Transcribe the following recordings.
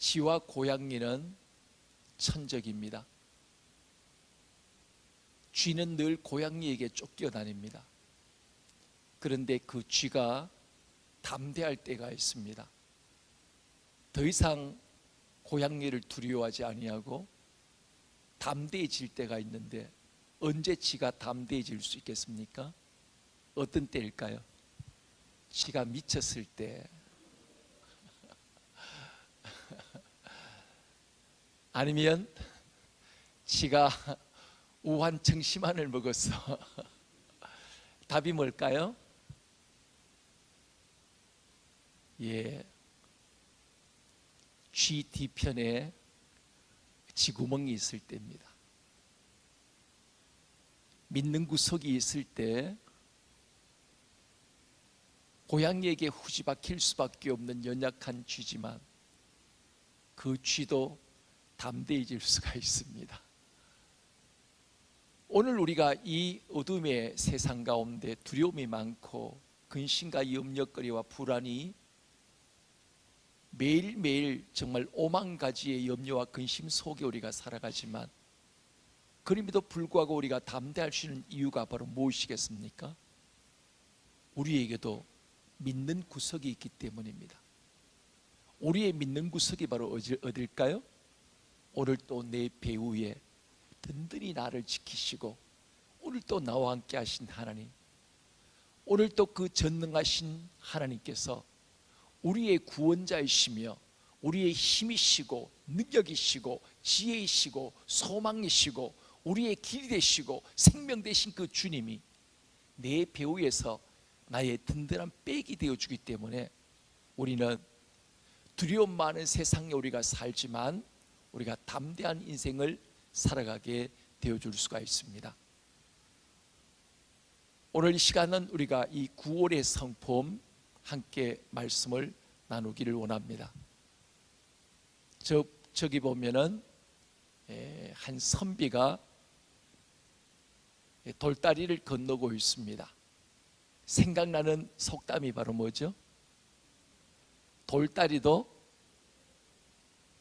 쥐와 고양이는 천적입니다. 쥐는 늘 고양이에게 쫓겨다닙니다. 그런데 그 쥐가 담대할 때가 있습니다. 더 이상 고양이를 두려워하지 아니하고 담대해질 때가 있는데, 언제 쥐가 담대해질 수 있겠습니까? 어떤 때일까요? 쥐가 미쳤을 때, 아니면 쥐가 우환청심환을 먹었어. 답이 뭘까요? 예, 쥐 뒤편에 쥐구멍이 있을 때입니다. 믿는 구석이 있을 때 고양이에게 후지박힐 수밖에 없는 연약한 쥐지만 그 쥐도 담대해질 수가 있습니다. 오늘 우리가 이 어둠의 세상 가운데 두려움이 많고 근심과 염려거리와 불안이 매일매일 정말 오만 가지의 염려와 근심 속에 우리가 살아가지만, 그럼에도 불구하고 우리가 담대할 수 있는 이유가 바로 무엇이겠습니까? 우리에게도 믿는 구석이 있기 때문입니다. 우리의 믿는 구석이 바로 어딜까요? 오늘 또 내 배후에 든든히 나를 지키시고 오늘 또 나와 함께 하신 하나님, 오늘 또 그 전능하신 하나님께서 우리의 구원자이시며 우리의 힘이시고 능력이시고 지혜이시고 소망이시고 우리의 길이 되시고 생명 되신 그 주님이 내 배후에서 나의 든든한 백이 되어주기 때문에 우리는 두려움 많은 세상에 우리가 살지만 우리가 담대한 인생을 살아가게 되어줄 수가 있습니다. 오늘 이 시간은 우리가 이 9월의 성품 함께 말씀을 나누기를 원합니다. 저기 보면은 한 선비가 돌다리를 건너고 있습니다. 생각나는 속담이 바로 뭐죠? 돌다리도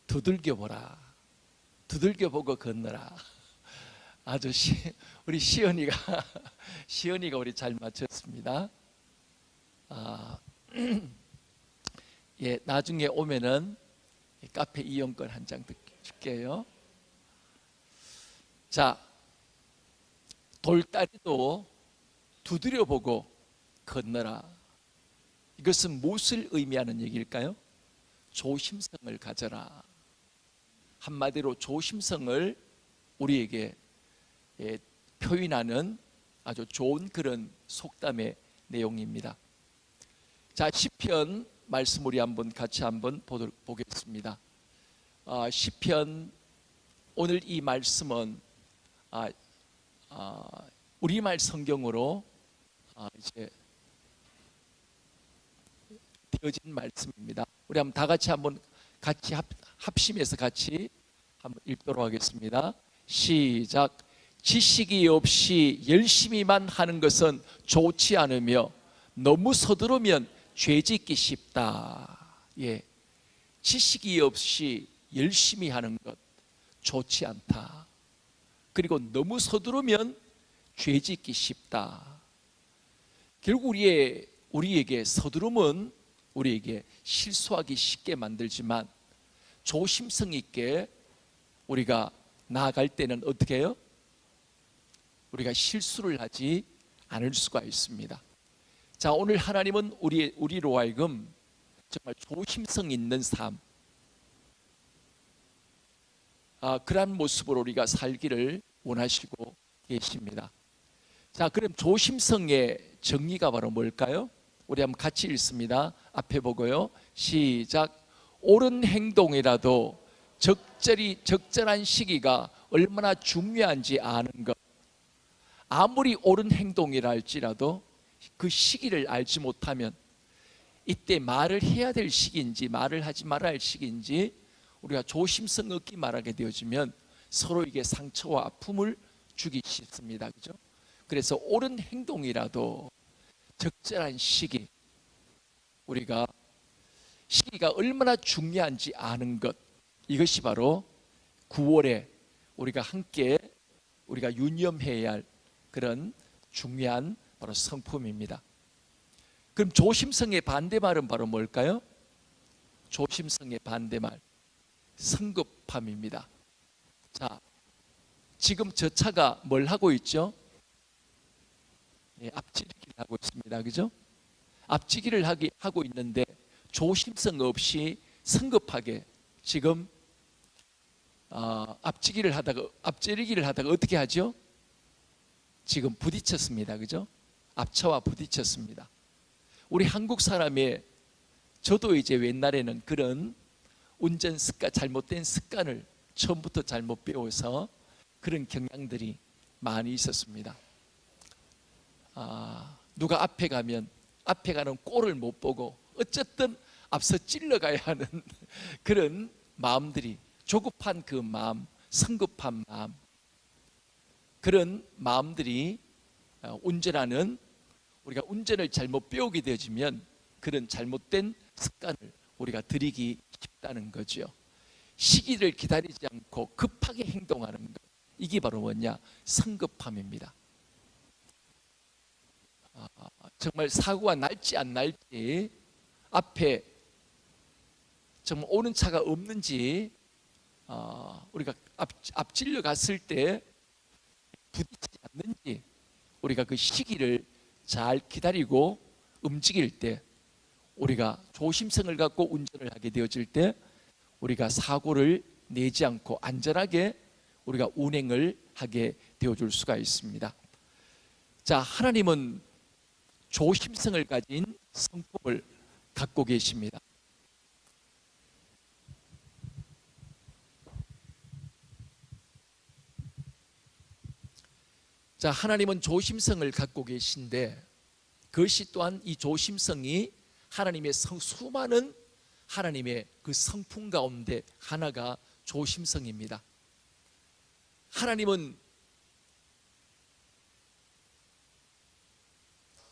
두들겨보라, 두들겨보고 건너라. 아주 우리 시연이가 우리 잘 맞췄습니다. 예, 나중에 오면은 카페 이용권 한 장 줄게요. 자, 돌다리도 두드려보고 건너라. 이것은 무엇을 의미하는 얘기일까요? 조심성을 가져라. 한마디로 조심성을 우리에게 표현하는 아주 좋은 그런 속담의 내용입니다. 자, 시편 말씀 우리 같이 한번 보겠습니다. 시편, 오늘 이 말씀은 우리말 성경으로 이제 되어진 말씀입니다. 우리 한번 다 같이 같이 합심해서 같이 한번 읽도록 하겠습니다. 시작. 지식이 없이 열심히만 하는 것은 좋지 않으며 너무 서두르면 죄짓기 쉽다. 예, 지식이 없이 열심히 하는 것 좋지 않다. 그리고 너무 서두르면 죄짓기 쉽다. 결국 우리에게 서두름은 우리에게 실수하기 쉽게 만들지만 조심성 있게 우리가 나아갈 때는 어떻게 해요? 우리가 실수를 하지 않을 수가 있습니다. 자, 오늘 하나님은 우리로 하여금 정말 조심성 있는 삶, 그러한 모습으로 우리가 살기를 원하시고 계십니다. 자, 그럼 조심성의 정의가 바로 뭘까요? 우리 한번 같이 읽습니다. 앞에 보고요. 시작. 옳은 행동이라도 적절한 시기가 얼마나 중요한지 아는 것. 아무리 옳은 행동이라 할지라도 그 시기를 알지 못하면 이때 말을 해야 될 시기인지 말을 하지 말아야 할 시기인지 우리가 조심성 없게 말하게 되어지면 서로에게 상처와 아픔을 주기 쉽습니다. 그죠? 그래서 옳은 행동이라도 적절한 시기, 우리가 시기가 얼마나 중요한지 아는 것, 이것이 바로 9월에 우리가 함께 우리가 유념해야 할 그런 중요한 바로 성품입니다. 그럼 조심성의 반대말은 바로 뭘까요? 조심성의 반대말, 성급함입니다. 자, 지금 저 차가 뭘 하고 있죠? 앞지르기를 하고 있습니다. 그죠? 앞지기를 하고 있는데 조심성 없이 성급하게 지금 앞지기를 하다가 어떻게 하죠? 지금 부딪혔습니다. 그죠? 앞차와 부딪혔습니다. 우리 한국 사람의 저도 이제 옛날에는 그런 운전 습관, 잘못된 습관을 처음부터 잘못 배워서 그런 경향들이 많이 있었습니다. 누가 앞에 가면 앞에 가는 꼴을 못 보고 어쨌든 앞서 찔러가야 하는 그런 마음들이, 조급한 그 마음, 성급한 마음, 그런 마음들이 운전하는, 우리가 운전을 잘못 배우게 되어지면 그런 잘못된 습관을 우리가 들이기 쉽다는 거죠. 시기를 기다리지 않고 급하게 행동하는 것, 이게 바로 뭐냐? 성급함입니다. 정말 사고가 날지 안 날지, 앞에 정말 오는 차가 없는지, 우리가 앞질러 갔을 때 부딪히지 않는지, 우리가 그 시기를 잘 기다리고 움직일 때, 우리가 조심성을 갖고 운전을 하게 되어질 때 우리가 사고를 내지 않고 안전하게 우리가 운행을 하게 되어줄 수가 있습니다. 자, 하나님은 조심성을 가진 성품을 갖고 계십니다. 자, 하나님은 조심성을 갖고 계신데, 그것이 또한 이 조심성이 하나님의 수많은 하나님의 그 성품 가운데 하나가 조심성입니다. 하나님은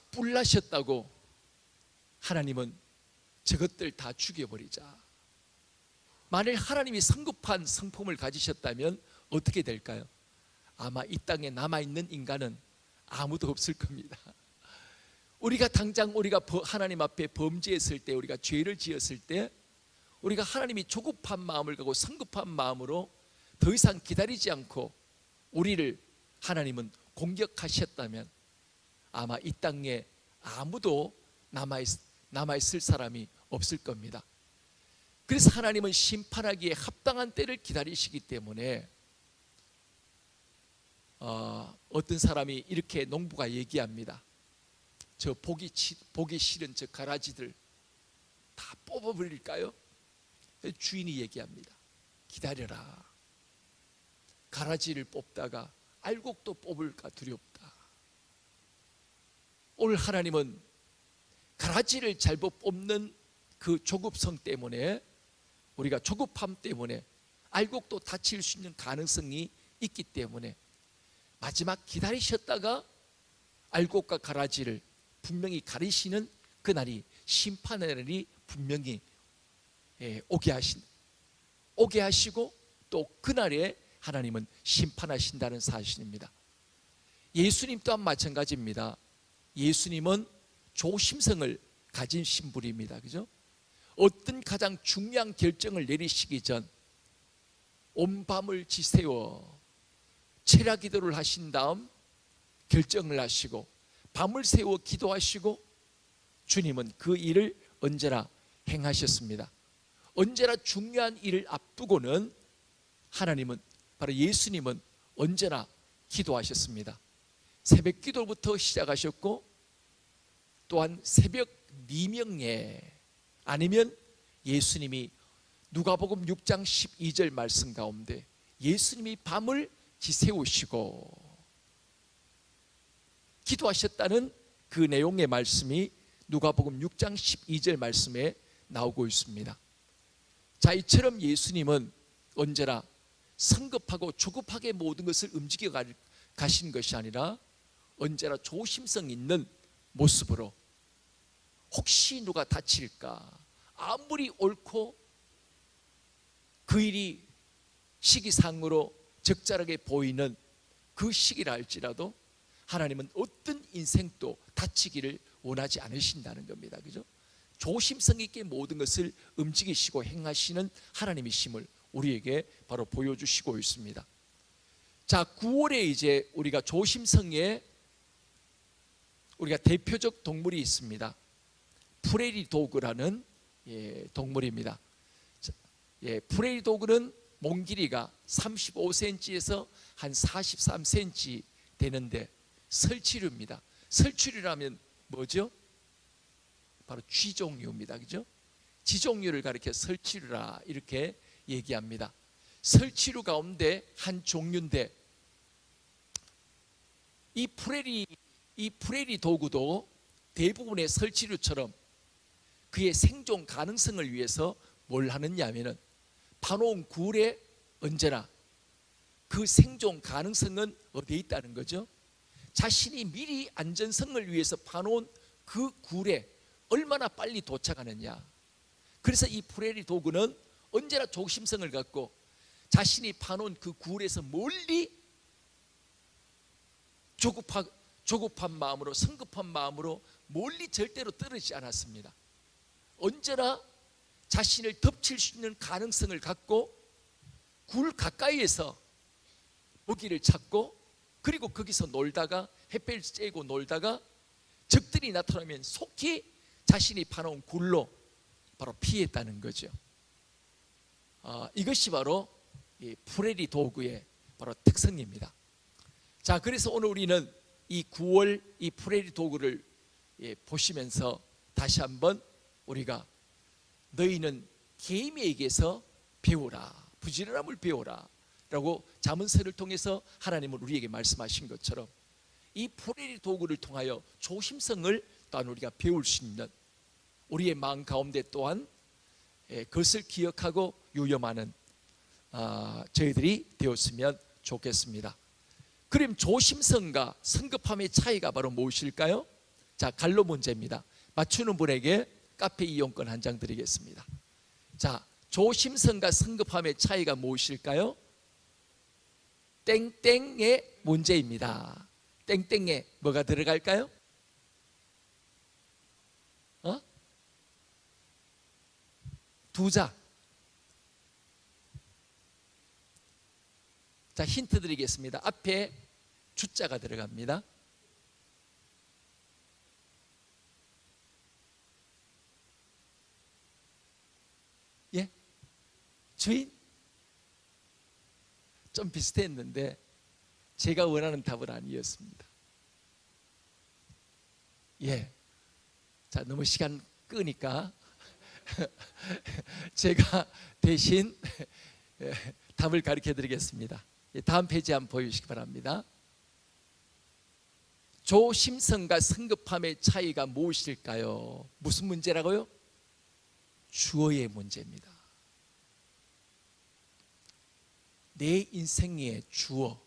뿔나셨다고 하나님은 저것들 다 죽여버리자. 만일 하나님이 성급한 성품을 가지셨다면 어떻게 될까요? 아마 이 땅에 남아있는 인간은 아무도 없을 겁니다. 우리가 당장 우리가 하나님 앞에 범죄했을 때, 우리가 죄를 지었을 때, 우리가 하나님이 조급한 마음을 갖고 성급한 마음으로 더 이상 기다리지 않고 우리를 하나님은 공격하셨다면 아마 이 땅에 아무도 남아있을 사람이 없을 겁니다. 그래서 하나님은 심판하기에 합당한 때를 기다리시기 때문에 어떤 사람이 이렇게 농부가 얘기합니다. 저 보기 싫은 저 가라지들 다 뽑아버릴까요? 주인이 얘기합니다. 기다려라. 가라지를 뽑다가 알곡도 뽑을까 두렵다. 오늘 하나님은 가라지를 잘못 뽑는 그 조급성 때문에, 우리가 조급함 때문에 알곡도 다칠 수 있는 가능성이 있기 때문에 마지막 기다리셨다가 알곡과 가라지를 분명히 가리시는 그날이, 심판의 날이 분명히 오게 하시고 또 그날에 하나님은 심판하신다는 사실입니다. 예수님 또한 마찬가지입니다. 예수님은 조심성을 가진 신분입니다. 그죠? 어떤 가장 중요한 결정을 내리시기 전 온 밤을 지새워 철야 기도를 하신 다음 결정을 하시고 밤을 새워 기도하시고 주님은 그 일을 언제나 행하셨습니다. 언제나 중요한 일을 앞두고는 하나님은, 바로 예수님은 언제나 기도하셨습니다. 새벽 기도부터 시작하셨고 또한 새벽 미명에, 아니면 예수님이 누가복음 6장 12절 말씀 가운데 예수님이 밤을 지새우시고 기도하셨다는 그 내용의 말씀이 누가복음 6장 12절 말씀에 나오고 있습니다. 자, 이처럼 예수님은 언제나 성급하고 조급하게 모든 것을 움직여 가신 것이 아니라 언제나 조심성 있는 모습으로, 혹시 누가 다칠까, 아무리 옳고 그 일이 시기상으로 적절하게 보이는 그 시기라 할지라도 하나님은 어떤 인생도 다치기를 원하지 않으신다는 겁니다. 그죠? 조심성 있게 모든 것을 움직이시고 행하시는 하나님이심을 우리에게 바로 보여주시고 있습니다. 자, 9월에 이제 우리가 조심성에 우리가 대표적 동물이 있습니다. 프레리 도그라는 동물입니다. 프레리 도그는 몸 길이가 35cm에서 한 43cm 되는데 설치류입니다. 설치류라면 뭐죠? 바로 쥐종류입니다. 그죠? 쥐종류를 가리켜 설치류라 이렇게 얘기합니다. 설치류 가운데 한 종류인데 이 프레리 도구도 대부분의 설치류처럼 그의 생존 가능성을 위해서 뭘 하느냐 하면은 파놓은 굴에 언제나 그 생존 가능성은 어디에 있다는 거죠? 자신이 미리 안전성을 위해서 파놓은 그 굴에 얼마나 빨리 도착하느냐. 그래서 이 프레리 도구는 언제나 조심성을 갖고 자신이 파놓은 그 굴에서 멀리 조급한 마음으로, 성급한 마음으로 멀리 절대로 떨어지지 않았습니다. 언제나 자신을 덮칠 수 있는 가능성을 갖고 굴 가까이에서 먹이를 찾고, 그리고 거기서 놀다가 햇볕을 쬐고 놀다가 적들이 나타나면 속히 자신이 파놓은 굴로 바로 피했다는 거죠. 이것이 바로 이 프레리 도구의 바로 특성입니다. 자, 그래서 오늘 우리는 이 9월 이 프레리 도구를 보시면서 다시 한번 우리가 너희는 개미에게서 배우라, 부지런함을 배우라 라고 잠언서를 통해서 하나님은 우리에게 말씀하신 것처럼 이 프레리 도구를 통하여 조심성을 또한 우리가 배울 수 있는 우리의 마음 가운데 또한 그것을 기억하고 유념하는 저희들이 되었으면 좋겠습니다. 그럼 조심성과 성급함의 차이가 바로 무엇일까요? 자, 갈로 문제입니다. 맞추는 분에게 카페 이용권 한 장 드리겠습니다. 자, 조심성과 성급함의 차이가 무엇일까요? 땡땡의 문제입니다. 땡땡에 뭐가 들어갈까요? 두자. 자, 힌트 드리겠습니다. 앞에 주자가 들어갑니다. 예? 주인? 좀 비슷했는데 제가 원하는 답은 아니었습니다. 예. 자, 너무 시간 끄니까 제가 대신 답을 가르쳐 드리겠습니다. 다음 페이지 한번 보여주시기 바랍니다. 조심성과 성급함의 차이가 무엇일까요? 무슨 문제라고요? 주어의 문제입니다. 내 인생의 주어,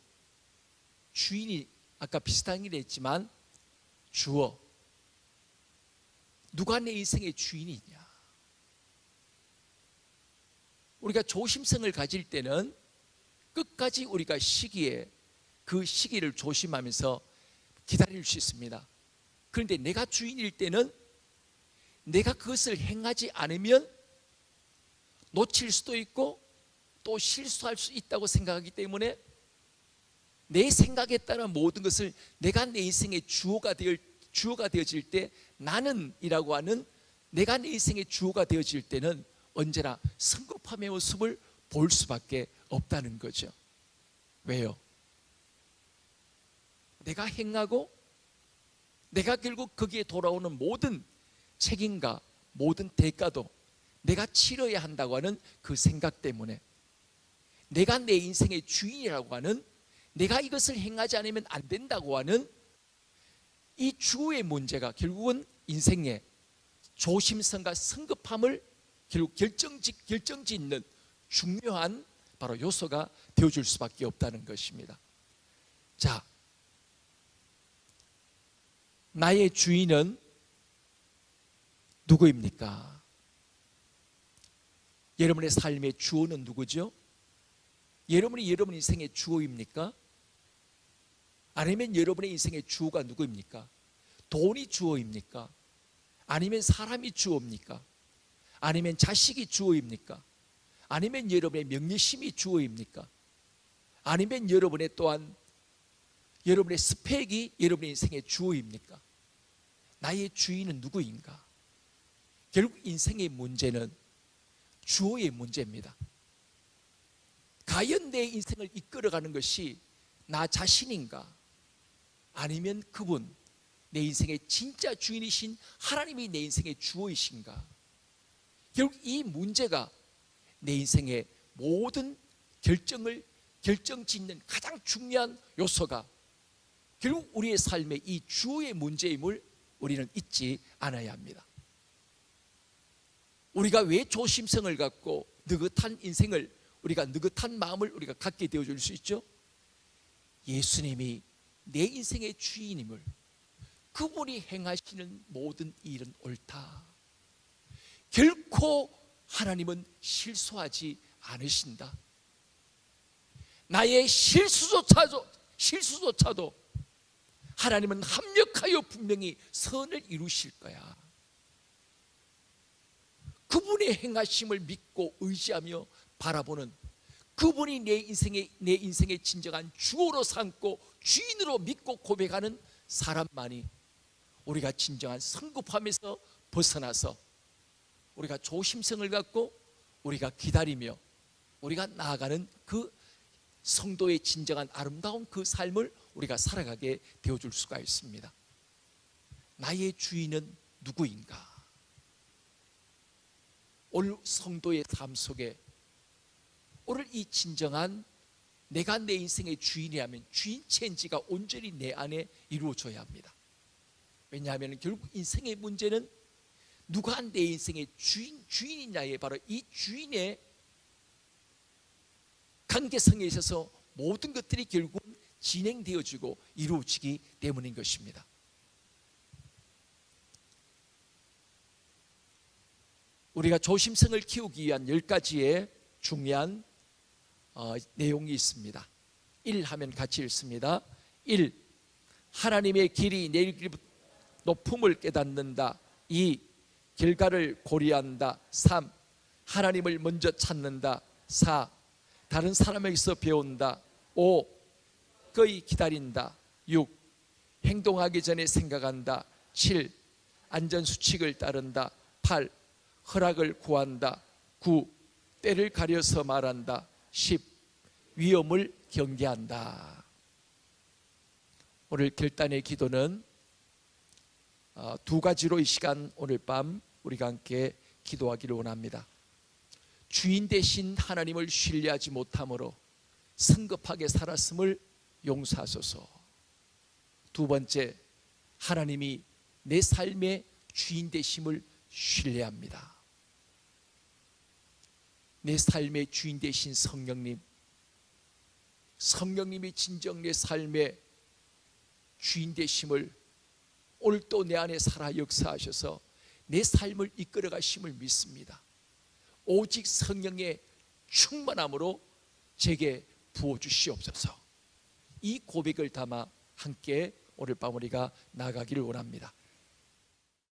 주인이 아까 비슷한 일을 했지만 주어, 누가 내 인생의 주인이냐. 우리가 조심성을 가질 때는 끝까지 우리가 그 시기를 조심하면서 기다릴 수 있습니다. 그런데 내가 주인일 때는 내가 그것을 행하지 않으면 놓칠 수도 있고 또 실수할 수 있다고 생각하기 때문에 내 생각에 따라 모든 것을 내가 내 인생의 주어가 되어질 때, 나는이라고 하는 내가 내 인생의 주어가 되어질 때는 언제나 성급함의 모습을 볼 수밖에 없다는 거죠. 왜요? 내가 행하고 내가 결국 거기에 돌아오는 모든 책임과 모든 대가도 내가 치러야 한다고 하는 그 생각 때문에, 내가 내 인생의 주인이라고 하는, 내가 이것을 행하지 않으면 안 된다고 하는 이 주어의 문제가 결국은 인생의 조심성과 성급함을 결국 결정짓는 중요한 바로 요소가 되어줄 수밖에 없다는 것입니다. 자, 나의 주인은 누구입니까? 여러분의 삶의 주어는 누구죠? 여러분이 여러분 인생의 주어입니까? 아니면 여러분의 인생의 주어가 누구입니까? 돈이 주어입니까? 아니면 사람이 주어입니까? 아니면 자식이 주어입니까? 아니면 여러분의 명예심이 주어입니까? 아니면 여러분의 또한 여러분의 스펙이 여러분의 인생의 주어입니까? 나의 주인은 누구인가? 결국 인생의 문제는 주어의 문제입니다. 과연 내 인생을 이끌어가는 것이 나 자신인가? 아니면 그분, 내 인생의 진짜 주인이신 하나님이 내 인생의 주어이신가? 결국 이 문제가 내 인생의 모든 결정을 결정짓는 가장 중요한 요소가 결국 우리의 삶의 이 주어의 문제임을 우리는 잊지 않아야 합니다. 우리가 왜 조심성을 갖고 느긋한 인생을, 우리가 느긋한 마음을 우리가 갖게 되어줄 수 있죠? 예수님이 내 인생의 주인임을, 그분이 행하시는 모든 일은 옳다. 결코 하나님은 실수하지 않으신다. 나의 실수조차도 하나님은 합력하여 분명히 선을 이루실 거야. 그분의 행하심을 믿고 의지하며 바라보는, 그분이 내 인생의 진정한 주어로 삼고 주인으로 믿고 고백하는 사람만이 우리가 진정한 성급함에서 벗어나서 우리가 조심성을 갖고 우리가 기다리며 우리가 나아가는 그 성도의 진정한 아름다운 그 삶을 우리가 살아가게 되어줄 수가 있습니다. 나의 주인은 누구인가? 오늘 성도의 삶 속에 오늘 이 진정한 내가 내 인생의 주인이라면 주인 체인지가 온전히 내 안에 이루어져야 합니다. 왜냐하면 결국 인생의 문제는 누가 내 인생의 주인이냐에 바로 이 주인의 관계성에 있어서 모든 것들이 결국은 진행되어지고 이루어지기 때문인 것입니다. 우리가 조심성을 키우기 위한 10가지의 중요한 내용이 있습니다. 1 하면 같이 읽습니다. 1. 하나님의 길이 내 길 높음을 깨닫는다. 2. 결과를 고려한다. 3. 하나님을 먼저 찾는다. 4. 다른 사람에게서 배운다. 5. 거의 기다린다. 6. 행동하기 전에 생각한다. 7. 안전수칙을 따른다. 8. 허락을 구한다. 9. 때를 가려서 말한다. 10. 위험을 경계한다. 오늘 결단의 기도는 2가지로 이 시간 오늘 밤 우리가 함께 기도하기를 원합니다. 주인 되신 하나님을 신뢰하지 못함으로 성급하게 살았음을 용서하소서. 2번째, 하나님이 내 삶의 주인 되심을 신뢰합니다. 내 삶의 주인 되신 성령님이 진정 내 삶의 주인 되심을 오늘 또 내 안에 살아 역사하셔서 내 삶을 이끌어 가심을 믿습니다. 오직 성령의 충만함으로 제게 부어주시옵소서. 이 고백을 담아 함께 오늘 밤 우리가 나가기를 원합니다.